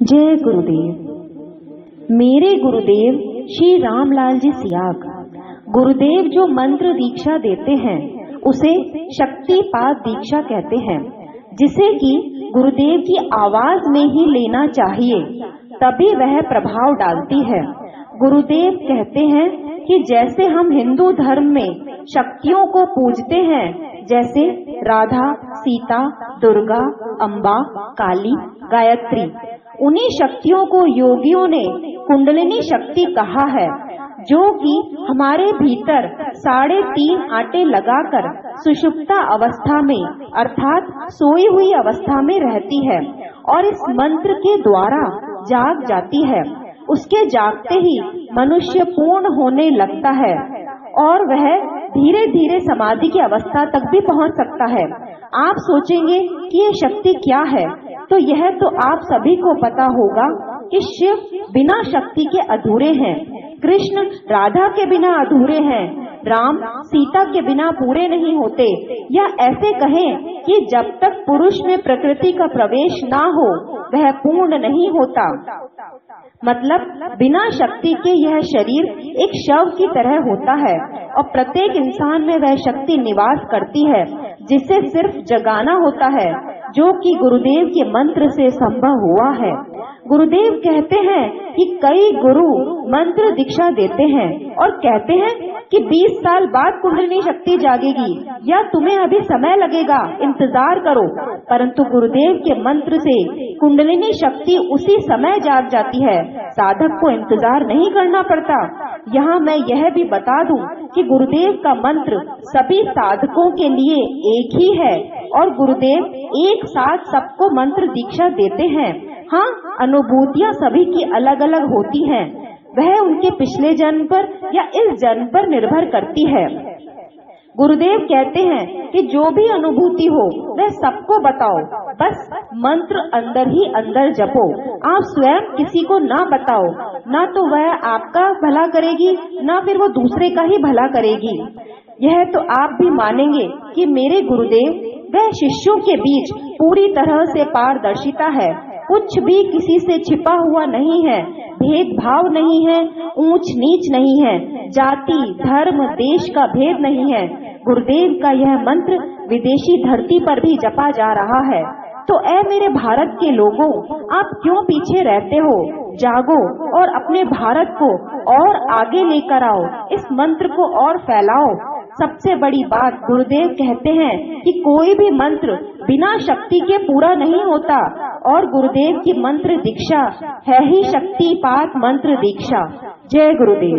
जय गुरुदेव। मेरे गुरुदेव श्री रामलाल जी सियाग गुरुदेव जो मंत्र दीक्षा देते हैं उसे शक्तिपात दीक्षा कहते हैं, जिसे कि गुरुदेव की आवाज में ही लेना चाहिए, तभी वह प्रभाव डालती है। गुरुदेव कहते हैं कि जैसे हम हिंदू धर्म में शक्तियों को पूजते हैं, जैसे राधा, सीता, दुर्गा, अम्बा, काली, गायत्री, उन्हीं शक्तियों को योगियों ने कुंडलिनी शक्ति कहा है, जो कि हमारे भीतर 3.5 आटे लगाकर सुषुप्ता अवस्था में अर्थात सोई हुई अवस्था में रहती है और इस मंत्र के द्वारा जाग जाती है। उसके जागते ही मनुष्य पूर्ण होने लगता है और वह धीरे धीरे समाधि की अवस्था तक भी पहुंच सकता है। आप सोचेंगे कि ये शक्ति क्या है, तो यह तो आप सभी को पता होगा कि शिव बिना शक्ति के अधूरे हैं, कृष्ण राधा के बिना अधूरे हैं, राम सीता के बिना पूरे नहीं होते, या ऐसे कहें कि जब तक पुरुष में प्रकृति का प्रवेश ना हो वह पूर्ण नहीं होता। मतलब बिना शक्ति के यह शरीर एक शव की तरह होता है और प्रत्येक इंसान में वह शक्ति निवास करती है, जिसे सिर्फ जगाना होता है, जो कि गुरुदेव के मंत्र से संभव हुआ है। गुरुदेव कहते हैं कि कई गुरु मंत्र दीक्षा देते हैं और कहते हैं कि 20 साल बाद कुंडलिनी शक्ति जागेगी या तुम्हें अभी समय लगेगा, इंतजार करो, परंतु गुरुदेव के मंत्र से कुंडलिनी शक्ति उसी समय जाग जाती है, साधक को इंतजार नहीं करना पड़ता। यहाँ मैं यह भी बता दूं कि गुरुदेव का मंत्र सभी साधकों के लिए एक ही है और गुरुदेव एक साथ सबको मंत्र दीक्षा देते हैं। हाँ, अनुभूतियाँ सभी की अलग अलग होती हैं, वह उनके पिछले जन्म पर या इस जन्म पर निर्भर करती है। गुरुदेव कहते हैं कि जो भी अनुभूति हो वह सबको बताओ, बस मंत्र अंदर ही अंदर जपो। आप स्वयं किसी को ना बताओ, ना तो वह आपका भला करेगी, ना फिर वो दूसरे का ही भला करेगी। यह तो आप भी मानेंगे कि मेरे गुरुदेव वह शिष्यों के बीच पूरी तरह से पारदर्शिता है, कुछ भी किसी से छिपा हुआ नहीं है, भेदभाव नहीं है, ऊंच नीच नहीं है, जाति धर्म देश का भेद नहीं है। गुरुदेव का यह मंत्र विदेशी धरती पर भी जपा जा रहा है। तो ऐ मेरे भारत के लोगों, आप क्यों पीछे रहते हो? जागो और अपने भारत को और आगे लेकर आओ, इस मंत्र को और फैलाओ। सबसे बड़ी बात, गुरुदेव कहते हैं कि कोई भी मंत्र बिना शक्ति के पूरा नहीं होता और गुरुदेव की मंत्र दीक्षा है ही शक्तिपात मंत्र दीक्षा। जय गुरुदेव।